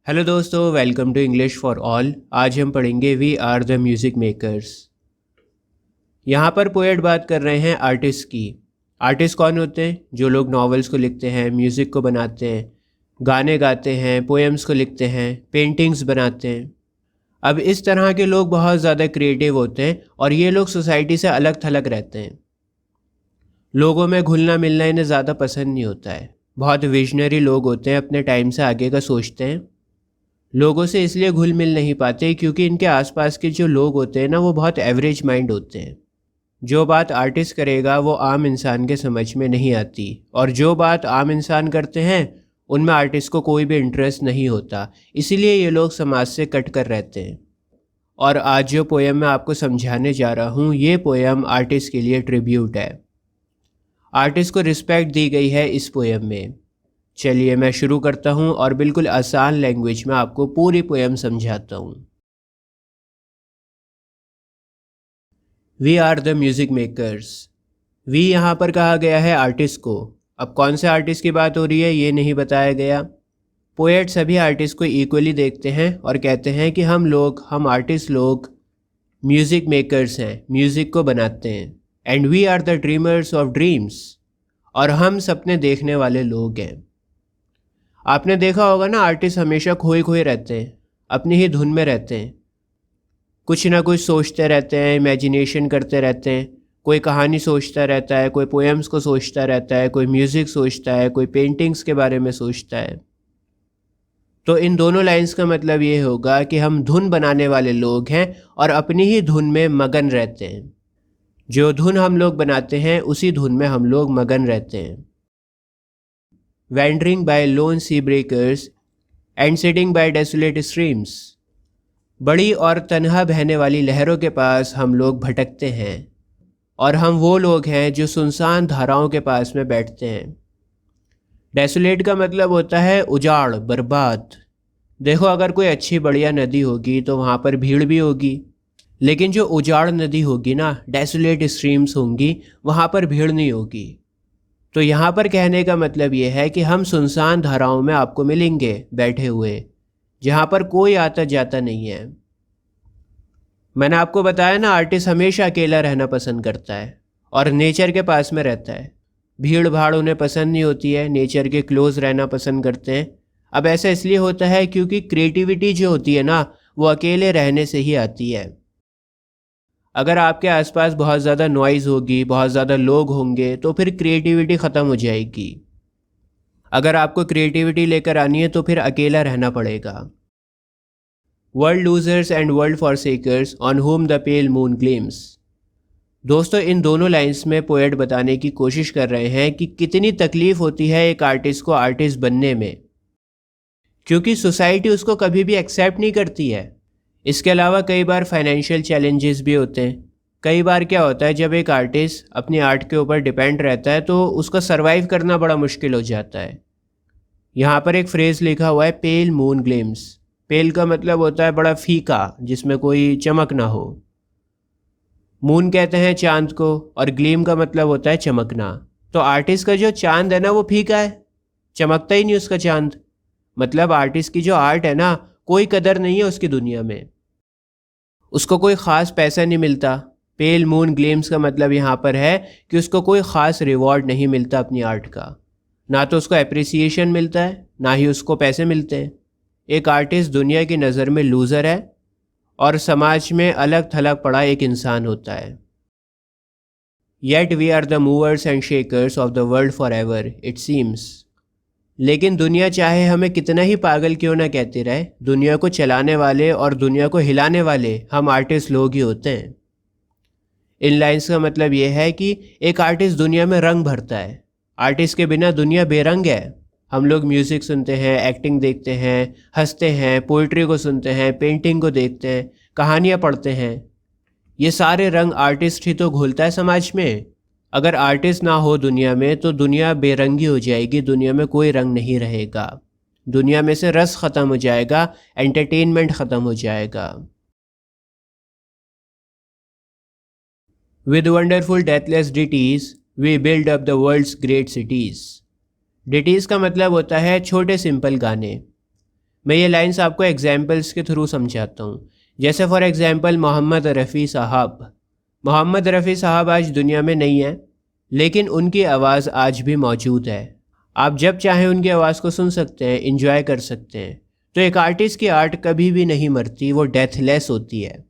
Hello दोस्तों, welcome to English for all. आज हम पढ़ेंगे we are the music makers. यहाँ पर पोएट बात कर रहे हैं आर्टिस्ट की। आर्टिस्ट कौन होते हैं? जो लोग नॉवेल्स को लिखते हैं, म्यूज़िक को बनाते हैं, गाने गाते हैं, पोएम्स को लिखते हैं, पेंटिंग्स बनाते हैं। अब इस तरह के लोग बहुत ज़्यादा क्रिएटिव होते हैं और ये लोग सोसाइटी से अलग थलग रहते हैं। लोगों में घुलना मिलना इन्हें ज़्यादा पसंद नहीं होता है। बहुत विजनरी लोग होते हैं, अपने टाइम से आगे का सोचते हैं। लोगों से इसलिए घुल मिल नहीं पाते क्योंकि इनके आसपास के जो लोग होते हैं ना, वो बहुत एवरेज माइंड होते हैं। जो बात आर्टिस्ट करेगा वो आम इंसान के समझ में नहीं आती, और जो बात आम इंसान करते हैं उनमें आर्टिस्ट को कोई भी इंटरेस्ट नहीं होता। इसीलिए ये लोग समाज से कट कर रहते हैं। और आज जो पोएम मैं आपको समझाने जा रहा हूँ, ये पोएम आर्टिस्ट के लिए ट्रिब्यूट है। आर्टिस्ट को रिस्पेक्ट दी गई है इस पोएम में। चलिए मैं शुरू करता हूँ और बिल्कुल आसान लैंग्वेज में आपको पूरी पोएम समझाता हूँ। We are the music makers. We यहाँ पर कहा गया है आर्टिस्ट को। अब कौन से आर्टिस्ट की बात हो रही है ये नहीं बताया गया। पोएट सभी आर्टिस्ट को इक्वली देखते हैं और कहते हैं कि हम आर्टिस्ट लोग म्यूज़िक मेकर्स हैं, म्यूज़िक को बनाते हैं। And we are the dreamers of dreams, और हम सपने देखने वाले लोग हैं। आपने देखा होगा ना, आर्टिस्ट हमेशा खोए खोए रहते हैं, अपनी ही धुन में रहते हैं। कुछ ना कुछ सोचते रहते हैं, इमेजिनेशन करते रहते हैं। कोई कहानी सोचता रहता है, कोई पोएम्स को सोचता रहता है, कोई म्यूज़िक सोचता है, कोई पेंटिंग्स के बारे में सोचता है। तो इन दोनों लाइंस का मतलब ये होगा कि हम धुन बनाने वाले लोग हैं और अपनी ही धुन में मगन रहते हैं। जो धुन हम लोग बनाते हैं उसी धुन में हम लोग मगन रहते हैं। Wandering by lone sea breakers and sitting by desolate streams, बड़ी और तन्हा बहने वाली लहरों के पास हम लोग भटकते हैं, और हम वो लोग हैं जो सुनसान धाराओं के पास में बैठते हैं। डेसोलेट का मतलब होता है उजाड़, बर्बाद। देखो, अगर कोई अच्छी बढ़िया नदी होगी तो वहाँ पर भीड़ भी होगी, लेकिन जो उजाड़ नदी होगी ना, डेसोलेट स्ट्रीम्स होंगी, वहाँ पर भीड़ नहीं होगी। तो यहाँ पर कहने का मतलब ये है कि हम सुनसान धाराओं में आपको मिलेंगे बैठे हुए, जहाँ पर कोई आता जाता नहीं है। मैंने आपको बताया ना, आर्टिस्ट हमेशा अकेला रहना पसंद करता है और नेचर के पास में रहता है। भीड़ भाड़ उन्हें पसंद नहीं होती है, नेचर के क्लोज रहना पसंद करते हैं। अब ऐसा इसलिए होता है क्योंकि क्रिएटिविटी जो होती है ना, वो अकेले रहने से ही आती है। अगर आपके आसपास बहुत ज़्यादा नॉइज़ होगी, बहुत ज़्यादा लोग होंगे, तो फिर क्रिएटिविटी ख़त्म हो जाएगी। अगर आपको क्रिएटिविटी लेकर आनी है तो फिर अकेला रहना पड़ेगा। World losers and world forsakers on whom the pale moon gleams. दोस्तों, इन दोनों लाइंस में पोएट बताने की कोशिश कर रहे हैं कि कितनी तकलीफ़ होती है एक आर्टिस्ट को आर्टिस्ट बनने में, क्योंकि सोसाइटी उसको कभी भी एक्सेप्ट नहीं करती है। इसके अलावा कई बार फाइनेंशियल चैलेंजेस भी होते हैं। कई बार क्या होता है, जब एक आर्टिस्ट अपनी आर्ट के ऊपर डिपेंड रहता है तो उसका सरवाइव करना बड़ा मुश्किल हो जाता है। यहाँ पर एक फ्रेज़ लिखा हुआ है, पेल मून ग्लेम्स। पेल का मतलब होता है बड़ा फीका, जिसमें कोई चमक ना हो। मून कहते हैं चांद को, और ग्लीम का मतलब होता है चमकना। तो आर्टिस्ट का जो चांद है ना, वो फीका है, चमकता ही नहीं उसका चांद। मतलब आर्टिस्ट की जो आर्ट है ना, कोई कदर नहीं है उसकी दुनिया में, उसको कोई ख़ास पैसा नहीं मिलता। पेल मून ग्लेम्स का मतलब यहाँ पर है कि उसको कोई ख़ास रिवॉर्ड नहीं मिलता अपनी आर्ट का। ना तो उसको एप्रिसिएशन मिलता है, ना ही उसको पैसे मिलते हैं। एक आर्टिस्ट दुनिया की नज़र में लूज़र है और समाज में अलग थलग पड़ा एक इंसान होता है। Yet we are the movers and shakers of the world for ever it seems. लेकिन दुनिया चाहे हमें कितना ही पागल क्यों ना कहती रहे, दुनिया को चलाने वाले और दुनिया को हिलाने वाले हम आर्टिस्ट लोग ही होते हैं। इन लाइंस का मतलब ये है कि एक आर्टिस्ट दुनिया में रंग भरता है। आर्टिस्ट के बिना दुनिया बेरंग है। हम लोग म्यूज़िक सुनते हैं, एक्टिंग देखते हैं, हंसते हैं, पोइट्री को सुनते हैं, पेंटिंग को देखते हैं, कहानियाँ पढ़ते हैं। ये सारे रंग आर्टिस्ट ही तो घोलता है समाज में। अगर आर्टिस्ट ना हो दुनिया में तो दुनिया बेरंगी हो जाएगी, दुनिया में कोई रंग नहीं रहेगा, दुनिया में से रस ख़त्म हो जाएगा, एंटरटेनमेंट ख़त्म हो जाएगा। With wonderful deathless ditties we build up the world's great cities. Ditties का मतलब होता है छोटे सिंपल गाने। मैं ये लाइंस आपको एग्जाम्पल्स के थ्रू समझाता हूँ। जैसे फॉर एग्जाम्पल मोहम्मद रफ़ी साहब। मोहम्मद रफ़ी साहब आज दुनिया में नहीं है, लेकिन उनकी आवाज़ आज भी मौजूद है। आप जब चाहें उनकी आवाज़ को सुन सकते हैं, इंजॉय कर सकते हैं। तो एक आर्टिस्ट की आर्ट कभी भी नहीं मरती, वो डेथलेस होती है।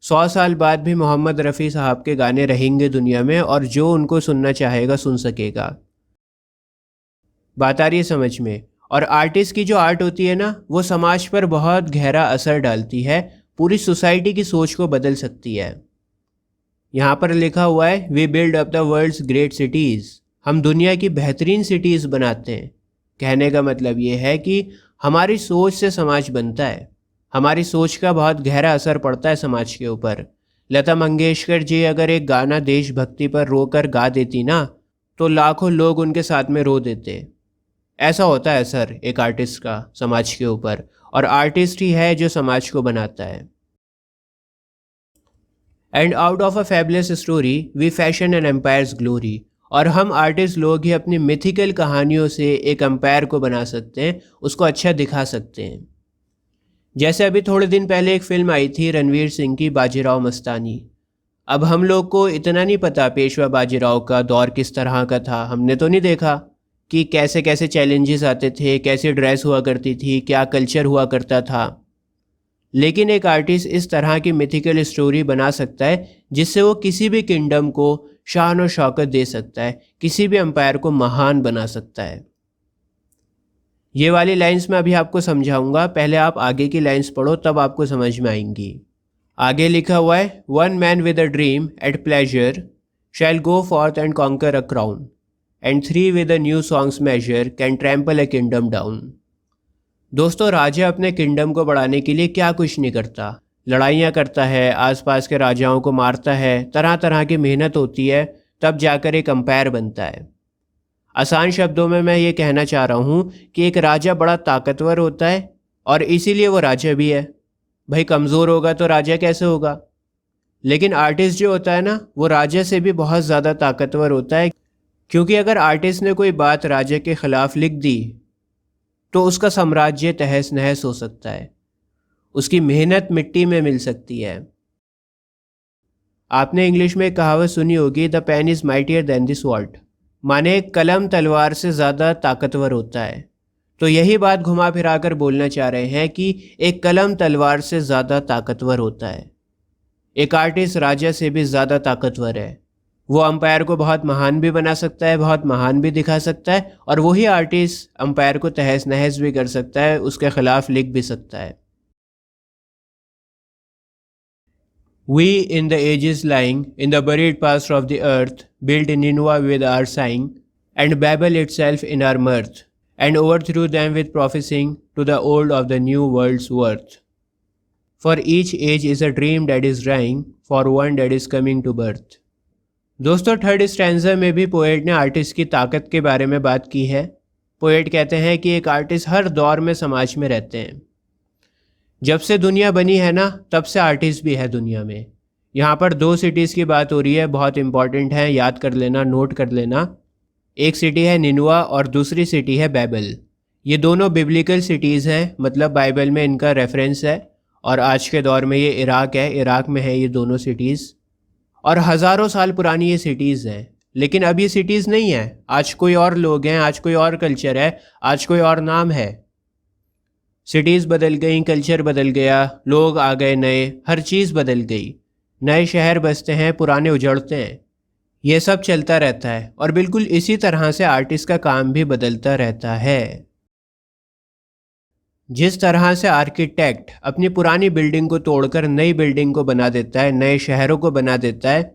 100 साल बाद भी मोहम्मद रफ़ी साहब के गाने रहेंगे दुनिया में, और जो उनको सुनना चाहेगा सुन सकेगा। बात आ रही है समझ में? और आर्टिस्ट की जो आर्ट होती है ना, वो समाज पर बहुत गहरा असर डालती है, पूरी सोसाइटी की सोच को बदल सकती है। यहाँ पर लिखा हुआ है, we build up the world's great cities. हम दुनिया की बेहतरीन सिटीज़ बनाते हैं। कहने का मतलब ये है कि हमारी सोच से समाज बनता है। हमारी सोच का बहुत गहरा असर पड़ता है समाज के ऊपर। लता मंगेशकर जी अगर एक गाना देशभक्ति पर रोकर गा देती ना, तो लाखों लोग उनके साथ में रो देते। ऐसा होता है असर एक आर्टिस्ट का समाज के ऊपर, और आर्टिस्ट ही है जो समाज को बनाता है। And out of a fabulous story we fashion an empire's glory. और हम आर्टिस्ट लोग ही अपनी मिथिकल कहानियों से एक एम्पायर को बना सकते हैं, उसको अच्छा दिखा सकते हैं। जैसे अभी थोड़े दिन पहले एक फिल्म आई थी रणवीर सिंह की, बाजीराव मस्तानी। अब हम लोग को इतना नहीं पता पेशवा बाजीराव का दौर किस तरह का था, हमने तो नहीं देखा कि कैसे कैसे चैलेंजेस आते थे, कैसे ड्रेस हुआ करती थी, क्या कल्चर हुआ करता था। लेकिन एक आर्टिस्ट इस तरह की मिथिकल स्टोरी बना सकता है जिससे वो किसी भी किंगडम को शान और शौकत दे सकता है, किसी भी एम्पायर को महान बना सकता है। ये वाली लाइंस मैं अभी आपको समझाऊंगा, पहले आप आगे की लाइंस पढ़ो, तब आपको समझ में आएंगी। आगे लिखा हुआ है, one man with a dream at pleasure shall go forth and conquer a crown, and three with a new song's measure can trample a kingdom down. दोस्तों, राजा अपने किंगडम को बढ़ाने के लिए क्या कुछ नहीं करता। लड़ाइयाँ करता है, आसपास के राजाओं को मारता है, तरह तरह की मेहनत होती है, तब जाकर एक अंपायर बनता है। आसान शब्दों में मैं ये कहना चाह रहा हूँ कि एक राजा बड़ा ताकतवर होता है, और इसीलिए वो राजा भी है। भाई कमज़ोर होगा तो राजा कैसे होगा? लेकिन आर्टिस्ट जो होता है ना, वो राजा से भी बहुत ज़्यादा ताकतवर होता है, क्योंकि अगर आर्टिस्ट ने कोई बात राजा के ख़िलाफ़ लिख दी तो उसका साम्राज्य तहस नहस हो सकता है, उसकी मेहनत मिट्टी में मिल सकती है। आपने इंग्लिश में एक कहावत सुनी होगी, the pen is mightier than the sword, माने कलम तलवार से ज़्यादा ताकतवर होता है। तो यही बात घुमा फिरा कर बोलना चाह रहे हैं कि एक कलम तलवार से ज़्यादा ताकतवर होता है। एक आर्टिस्ट राजा से भी ज़्यादा ताकतवर है। वो अंपायर को बहुत महान भी बना सकता है, बहुत महान भी दिखा सकता है, और वही आर्टिस्ट अंपायर को तहस नहस भी कर सकता है, उसके खिलाफ लिख भी सकता है। We in the ages lying in the buried past of the earth built Nineveh with our sighing, and Babel itself in our mirth, and overthrew them with prophesying to the old of the new world's worth. For each age is a dream that is dying, for one that is coming to birth. दोस्तों, third stanza में भी poet ने artist की ताकत के बारे में बात की है। पोएट कहते हैं कि एक आर्टिस्ट हर दौर में समाज में रहते हैं। जब से दुनिया बनी है ना, तब से आर्टिस्ट भी है दुनिया में। यहाँ पर दो सिटीज़ की बात हो रही है, बहुत इंपॉर्टेंट है, याद कर लेना, नोट कर लेना। एक सिटी है निनवा और दूसरी सिटी है बैबल। ये दोनों बिब्लिकल सिटीज़ हैं, मतलब बाइबल में इनका रेफरेंस है, और आज के दौर में ये इराक है, इराक में है ये दोनों सिटीज़, और हज़ारों साल पुरानी ये सिटीज़ हैं। लेकिन अब ये सिटीज़ नहीं है, आज कोई और लोग हैं, आज कोई और कल्चर है, आज कोई और नाम है। सिटीज़ बदल गई, कल्चर बदल गया, लोग आ गए नए, हर चीज़ बदल गई। नए शहर बसते हैं, पुराने उजड़ते हैं। ये सब चलता रहता है, और बिल्कुल इसी तरह से आर्टिस्ट का काम भी बदलता रहता है। जिस तरह से आर्किटेक्ट अपनी पुरानी बिल्डिंग को तोड़कर नई बिल्डिंग को बना देता है, नए शहरों को बना देता है,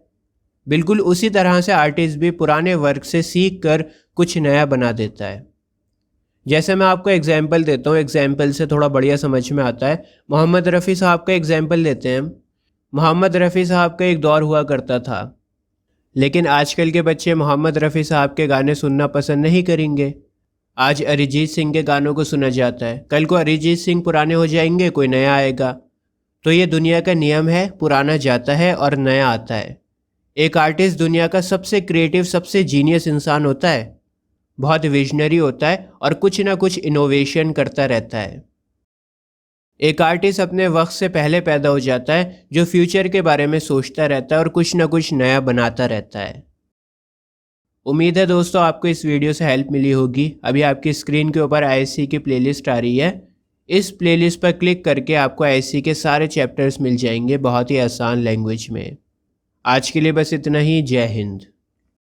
बिल्कुल उसी तरह से आर्टिस्ट भी पुराने वर्क से सीख कर कुछ नया बना देता है। जैसे मैं आपको एग्जाम्पल देता हूँ, एग्जाम्पल से थोड़ा बढ़िया समझ में आता है। मोहम्मद रफ़ी साहब का एग्जाम्पल लेते हैं। मोहम्मद रफ़ी साहब का एक दौर हुआ करता था, लेकिन आजकल के बच्चे मोहम्मद रफ़ी साहब के गाने सुनना पसंद नहीं करेंगे। आज अरिजीत सिंह के गानों को सुना जाता है, कल को अरिजीत सिंह पुराने हो जाएंगे, कोई नया आएगा। तो ये दुनिया का नियम है, पुराना जाता है और नया आता है। एक आर्टिस्ट दुनिया का सबसे क्रिएटिव, सबसे जीनियस इंसान होता है, बहुत विजनरी होता है, और कुछ ना कुछ इनोवेशन करता रहता है। एक आर्टिस्ट अपने वक्त से पहले पैदा हो जाता है, जो फ्यूचर के बारे में सोचता रहता है और कुछ ना कुछ नया बनाता रहता है। उम्मीद है दोस्तों आपको इस वीडियो से हेल्प मिली होगी। अभी आपकी स्क्रीन के ऊपर आईएससी की प्लेलिस्ट आ रही है। इस प्लेलिस्ट पर क्लिक करके आपको आईएससी के सारे चैप्टर्स मिल जाएंगे बहुत ही आसान लैंग्वेज में। आज के लिए बस इतना ही। जय हिंद।